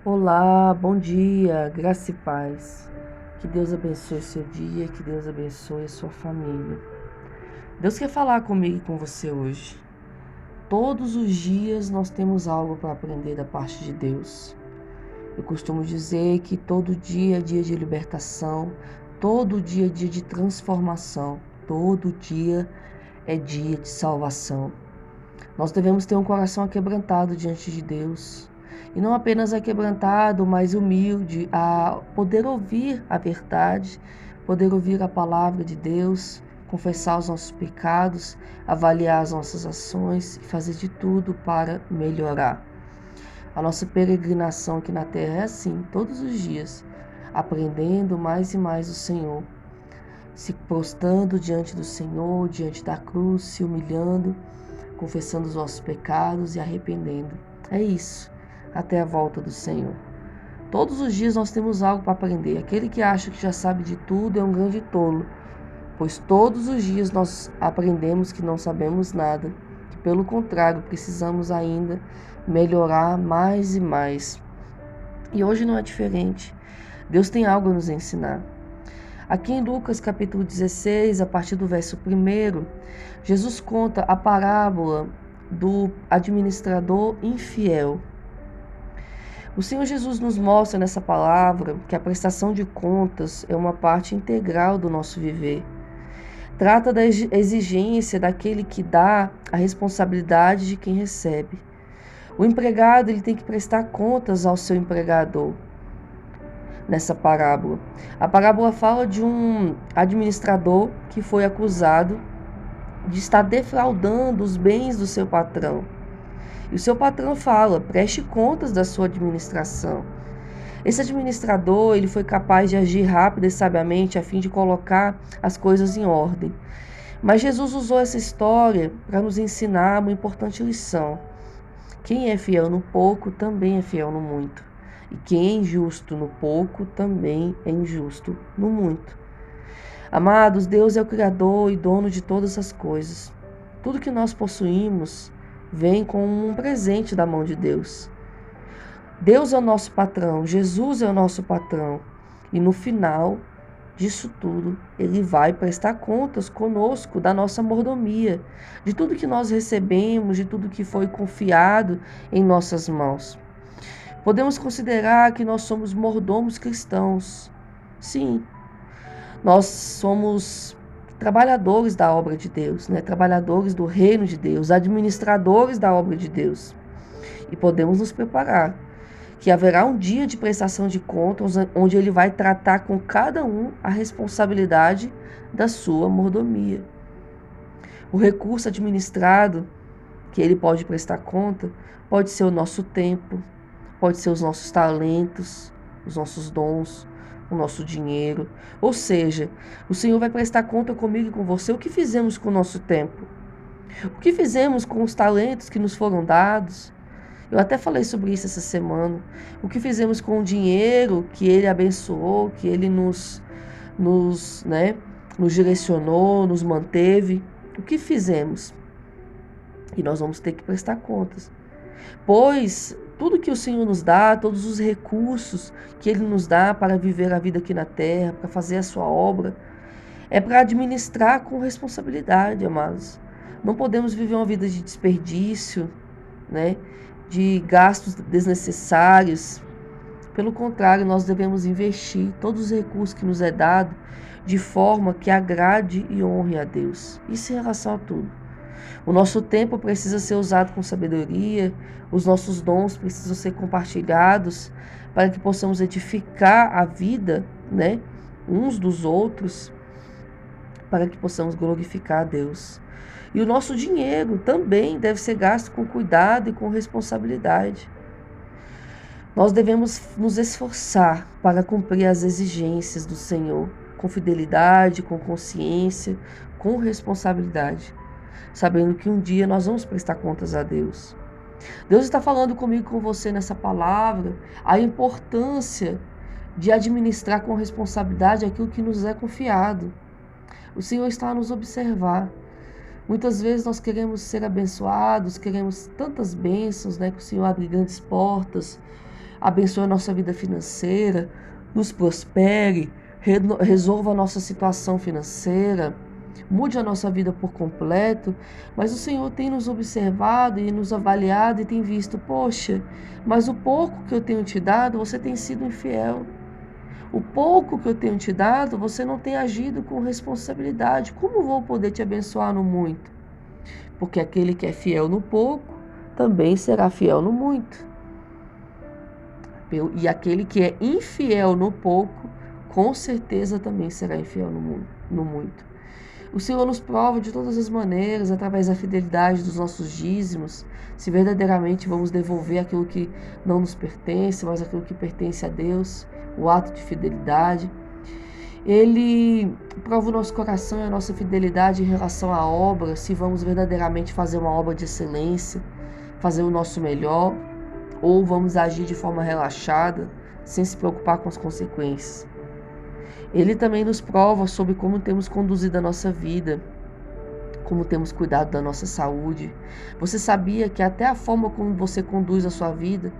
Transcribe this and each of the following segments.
Olá, bom dia, graça e paz. Que Deus abençoe seu dia, que Deus abençoe a sua família. Deus quer falar comigo e com você hoje. Todos os dias nós temos algo para aprender da parte de Deus. Eu costumo dizer que todo dia é dia de libertação, todo dia é dia de transformação, todo dia é dia de salvação. Nós devemos ter um coração aquebrantado diante de Deus. E não apenas aquebrantado, mas humilde, a poder ouvir a verdade, poder ouvir a palavra de Deus, confessar os nossos pecados, avaliar as nossas ações e fazer de tudo para melhorar. A nossa peregrinação aqui na terra é assim, todos os dias, aprendendo mais e mais o Senhor, se prostrando diante do Senhor, diante da cruz, se humilhando, confessando os nossos pecados e arrependendo. É isso, até a volta do Senhor. Todos os dias nós temos algo para aprender. Aquele que acha que já sabe de tudo é um grande tolo, pois todos os dias nós aprendemos que não sabemos nada, que pelo contrário precisamos ainda melhorar mais e mais. E hoje não é diferente. Deus tem algo a nos ensinar. Aqui em Lucas capítulo 16, a partir do verso 1, Jesus conta a parábola do administrador infiel. O Senhor Jesus nos mostra nessa palavra que a prestação de contas é uma parte integral do nosso viver. Trata da exigência daquele que dá, a responsabilidade de quem recebe. O empregado ele tem que prestar contas ao seu empregador. Nessa parábola. A parábola fala de um administrador que foi acusado de estar defraudando os bens do seu patrão. E o seu patrão fala: preste contas da sua administração. Esse administrador ele foi capaz de agir rápido e sabiamente a fim de colocar as coisas em ordem. Mas Jesus usou essa história para nos ensinar uma importante lição. Quem é fiel no pouco também é fiel no muito. E quem é injusto no pouco também é injusto no muito. Amados, Deus é o Criador e dono de todas as coisas. Tudo que nós possuímos vem com um presente da mão de Deus. Deus é o nosso patrão, Jesus é o nosso patrão. E no final disso tudo, Ele vai prestar contas conosco da nossa mordomia, de tudo que nós recebemos, de tudo que foi confiado em nossas mãos. Podemos considerar que nós somos mordomos cristãos. Sim, nós somos trabalhadores da obra de Deus, trabalhadores do reino de Deus, administradores da obra de Deus. E podemos nos preparar, que haverá um dia de prestação de contas onde Ele vai tratar com cada um a responsabilidade da sua mordomia. O recurso administrado que Ele pode prestar conta pode ser o nosso tempo, pode ser os nossos talentos, os nossos dons, o nosso dinheiro. Ou seja, o Senhor vai prestar conta comigo e com você o que fizemos com o nosso tempo. O que fizemos com os talentos que nos foram dados. Eu até falei sobre isso essa semana. O que fizemos com o dinheiro que Ele abençoou, que Ele nos direcionou, nos manteve. O que fizemos? E nós vamos ter que prestar contas. Pois tudo que o Senhor nos dá, todos os recursos que Ele nos dá para viver a vida aqui na terra, para fazer a sua obra, é para administrar com responsabilidade, amados. Não podemos viver uma vida de desperdício, de gastos desnecessários. Pelo contrário, nós devemos investir todos os recursos que nos é dado de forma que agrade e honre a Deus. Isso em relação a tudo. O nosso tempo precisa ser usado com sabedoria, os nossos dons precisam ser compartilhados para que possamos edificar a vida, uns dos outros, para que possamos glorificar a Deus. E o nosso dinheiro também deve ser gasto com cuidado e com responsabilidade. Nós devemos nos esforçar para cumprir as exigências do Senhor, com fidelidade, com consciência, com responsabilidade, sabendo que um dia nós vamos prestar contas a Deus. Deus está falando comigo e com você nessa palavra a importância de administrar com responsabilidade aquilo que nos é confiado. O Senhor está a nos observar. Muitas vezes nós queremos ser abençoados, queremos tantas bênçãos, que o Senhor abre grandes portas, abençoe a nossa vida financeira, nos prospere, resolva a nossa situação financeira, mude a nossa vida por completo, mas o Senhor tem nos observado e nos avaliado e tem visto, poxa, mas o pouco que eu tenho te dado, você tem sido infiel. O pouco que eu tenho te dado, você não tem agido com responsabilidade. Como vou poder te abençoar no muito? Porque aquele que é fiel no pouco, também será fiel no muito. E aquele que é infiel no pouco, com certeza também será infiel no muito. O Senhor nos prova de todas as maneiras, através da fidelidade dos nossos dízimos, se verdadeiramente vamos devolver aquilo que não nos pertence, mas aquilo que pertence a Deus, o ato de fidelidade. Ele prova o nosso coração e a nossa fidelidade em relação à obra, se vamos verdadeiramente fazer uma obra de excelência, fazer o nosso melhor, ou vamos agir de forma relaxada, sem se preocupar com as consequências. Ele também nos prova sobre como temos conduzido a nossa vida, como temos cuidado da nossa saúde. Você sabia que até a forma como você conduz a sua vida,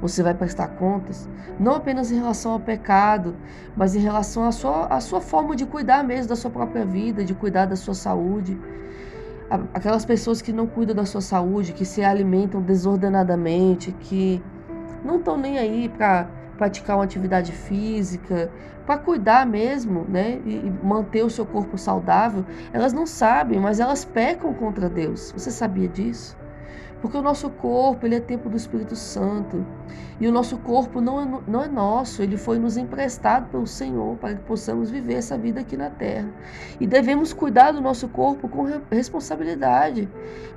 você vai prestar contas, não apenas em relação ao pecado, mas em relação à sua forma de cuidar mesmo da sua própria vida, de cuidar da sua saúde. Aquelas pessoas que não cuidam da sua saúde, que se alimentam desordenadamente, que não estão nem aí para praticar uma atividade física, para cuidar mesmo, né, e manter o seu corpo saudável, elas não sabem, mas elas pecam contra Deus. Você sabia disso? Porque o nosso corpo, ele é templo do Espírito Santo. E o nosso corpo não é nosso, ele foi nos emprestado pelo Senhor para que possamos viver essa vida aqui na terra. E devemos cuidar do nosso corpo com responsabilidade.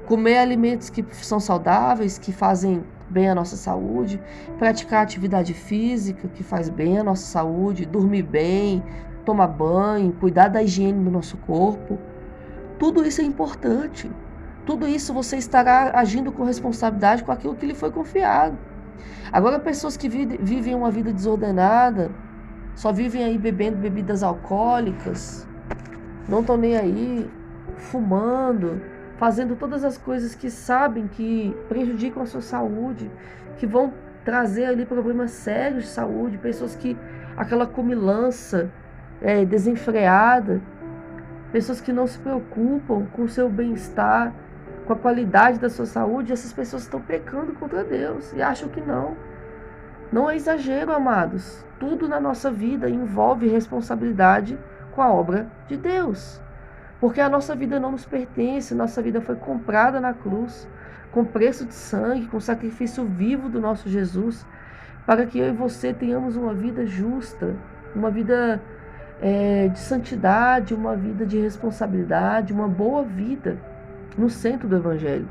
Comer alimentos que são saudáveis, que fazem bem à nossa saúde. Praticar atividade física, que faz bem à nossa saúde. Dormir bem, tomar banho, cuidar da higiene do nosso corpo. Tudo isso é importante. Tudo isso você estará agindo com responsabilidade com aquilo que lhe foi confiado. Agora, pessoas que vivem uma vida desordenada, só vivem aí bebendo bebidas alcoólicas, não estão nem aí, fumando, fazendo todas as coisas que sabem que prejudicam a sua saúde, que vão trazer ali problemas sérios de saúde, pessoas que aquela comilança desenfreada, pessoas que não se preocupam com o seu bem-estar, com a qualidade da sua saúde, essas pessoas estão pecando contra Deus e acham que não. Não é exagero, amados. Tudo na nossa vida envolve responsabilidade com a obra de Deus. Porque a nossa vida não nos pertence, nossa vida foi comprada na cruz, com preço de sangue, com sacrifício vivo do nosso Jesus, para que eu e você tenhamos uma vida justa, uma vida de santidade, uma vida de responsabilidade, uma boa vida no centro do Evangelho.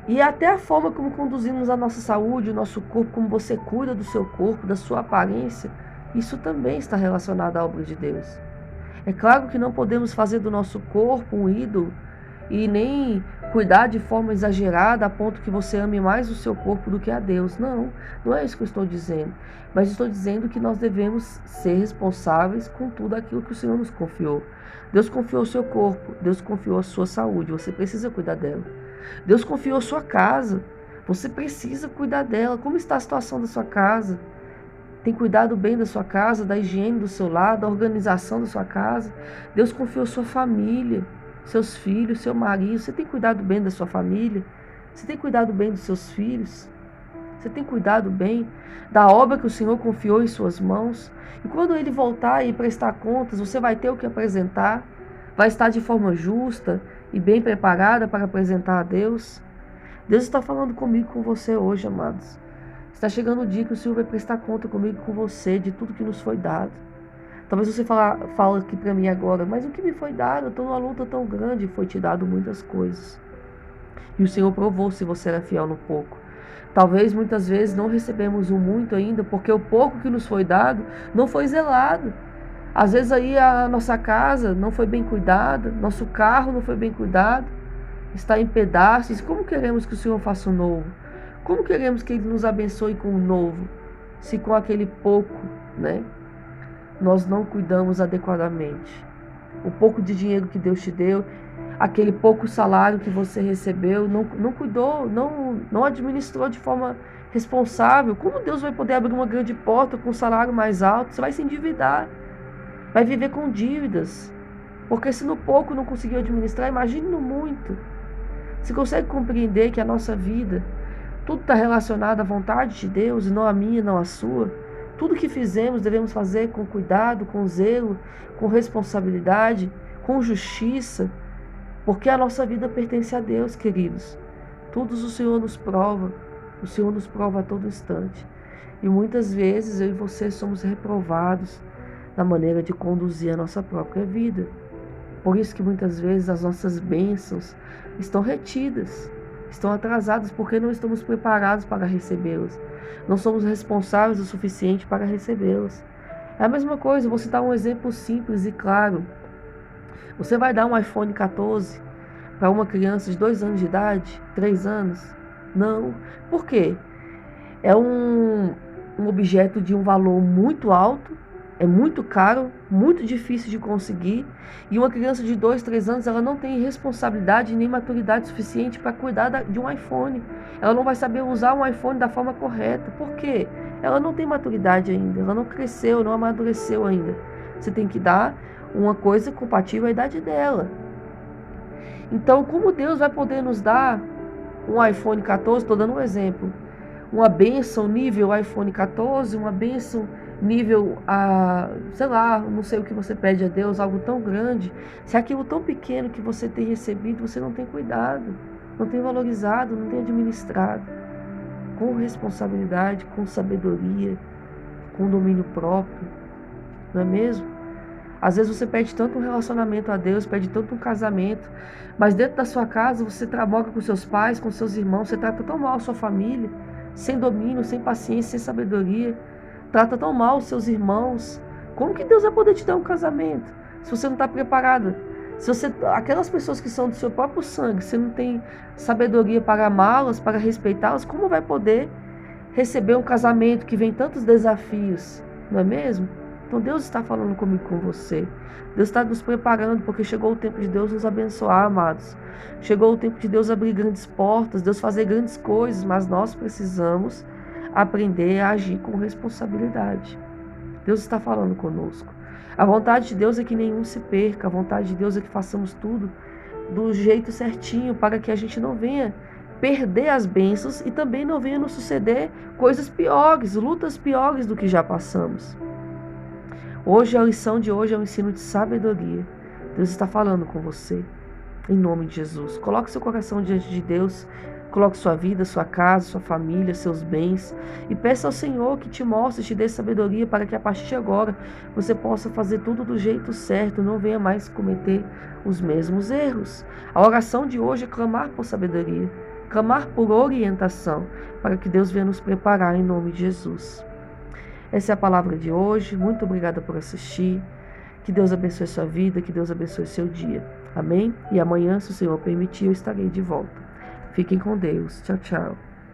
E até a forma como conduzimos a nossa saúde, o nosso corpo, como você cuida do seu corpo, da sua aparência, isso também está relacionado à obra de Deus. É claro que não podemos fazer do nosso corpo um ídolo e nem cuidar de forma exagerada a ponto que você ame mais o seu corpo do que a Deus. Não é isso que eu estou dizendo. Mas estou dizendo que nós devemos ser responsáveis com tudo aquilo que o Senhor nos confiou. Deus confiou o seu corpo, Deus confiou a sua saúde, você precisa cuidar dela. Deus confiou a sua casa, você precisa cuidar dela. Como está a situação da sua casa? Tem cuidado bem da sua casa, da higiene do seu lar, da organização da sua casa? Deus confiou a sua família, seus filhos, seu marido. Você tem cuidado bem da sua família? Você tem cuidado bem dos seus filhos? Você tem cuidado bem da obra que o Senhor confiou em suas mãos? E quando Ele voltar e prestar contas, você vai ter o que apresentar? Vai estar de forma justa e bem preparada para apresentar a Deus? Deus está falando comigo e com você hoje, amados. Está chegando o dia que o Senhor vai prestar conta comigo e com você de tudo que nos foi dado. Talvez você fala aqui para mim agora, mas o que me foi dado? Eu estou numa luta tão grande e foi te dado muitas coisas. E o Senhor provou se você era fiel no pouco. Talvez muitas vezes não recebemos o muito ainda, porque o pouco que nos foi dado não foi zelado. Às vezes aí a nossa casa não foi bem cuidada, nosso carro não foi bem cuidado, está em pedaços. Como queremos que o Senhor faça o novo? Como queremos que Ele nos abençoe com o novo, se com aquele pouco, nós não cuidamos adequadamente? O pouco de dinheiro que Deus te deu, aquele pouco salário que você recebeu, não cuidou, não administrou de forma responsável, como Deus vai poder abrir uma grande porta com um salário mais alto? Você vai se endividar, vai viver com dívidas. Porque se no pouco não conseguiu administrar, imagine no muito. Você consegue compreender que a nossa vida, tudo está relacionado à vontade de Deus, e não a minha, não a sua? Tudo que fizemos devemos fazer com cuidado, com zelo, com responsabilidade, com justiça, porque a nossa vida pertence a Deus, queridos. Tudo o Senhor nos prova, o Senhor nos prova a todo instante. E muitas vezes eu e você somos reprovados na maneira de conduzir a nossa própria vida. Por isso que muitas vezes as nossas bênçãos estão retidas, estão atrasadas, porque não estamos preparados para recebê-las. Não somos responsáveis o suficiente para recebê-las. É a mesma coisa, vou citar um exemplo simples e claro. Você vai dar um iPhone 14 para uma criança de 2 anos de idade, 3 anos? Não. Por quê? É um objeto de um valor muito alto, é muito caro, muito difícil de conseguir, e uma criança de 2, 3 anos, ela não tem responsabilidade nem maturidade suficiente para cuidar de um iPhone. Ela não vai saber usar um iPhone da forma correta. Por quê? Ela não tem maturidade ainda, ela não cresceu, não amadureceu ainda. Você tem que dar uma coisa compatível à idade dela. Então, como Deus vai poder nos dar um iPhone 14, estou dando um exemplo, uma bênção nível iPhone 14, uma bênção nível, sei lá, não sei o que você pede a Deus, algo tão grande, se aquilo tão pequeno que você tem recebido, você não tem cuidado, não tem valorizado, não tem administrado, com responsabilidade, com sabedoria, com domínio próprio, não é mesmo? Às vezes você pede tanto um relacionamento a Deus, pede tanto um casamento, mas dentro da sua casa você trabalha com seus pais, com seus irmãos, você trata tão mal a sua família, sem domínio, sem paciência, sem sabedoria, trata tão mal os seus irmãos. Como que Deus vai poder te dar um casamento se você não está preparado? Aquelas pessoas que são do seu próprio sangue, você não tem sabedoria para amá-las, para respeitá-las, como vai poder receber um casamento que vem tantos desafios, não é mesmo? Então Deus está falando comigo, com você. Deus está nos preparando, porque chegou o tempo de Deus nos abençoar, amados. Chegou o tempo de Deus abrir grandes portas, Deus fazer grandes coisas, mas nós precisamos aprender a agir com responsabilidade. Deus está falando conosco. A vontade de Deus é que nenhum se perca, a vontade de Deus é que façamos tudo do jeito certinho, para que a gente não venha perder as bênçãos e também não venha nos suceder coisas piores, lutas piores do que já passamos. Hoje, a lição de hoje é um ensino de sabedoria. Deus está falando com você, em nome de Jesus. Coloque seu coração diante de Deus, coloque sua vida, sua casa, sua família, seus bens, e peça ao Senhor que te mostre, te dê sabedoria, para que a partir de agora você possa fazer tudo do jeito certo, não venha mais cometer os mesmos erros. A oração de hoje é clamar por sabedoria, clamar por orientação, para que Deus venha nos preparar em nome de Jesus. Essa é a palavra de hoje. Muito obrigada por assistir. Que Deus abençoe sua vida, que Deus abençoe seu dia. Amém? E amanhã, se o Senhor permitir, eu estarei de volta. Fiquem com Deus. Tchau, tchau.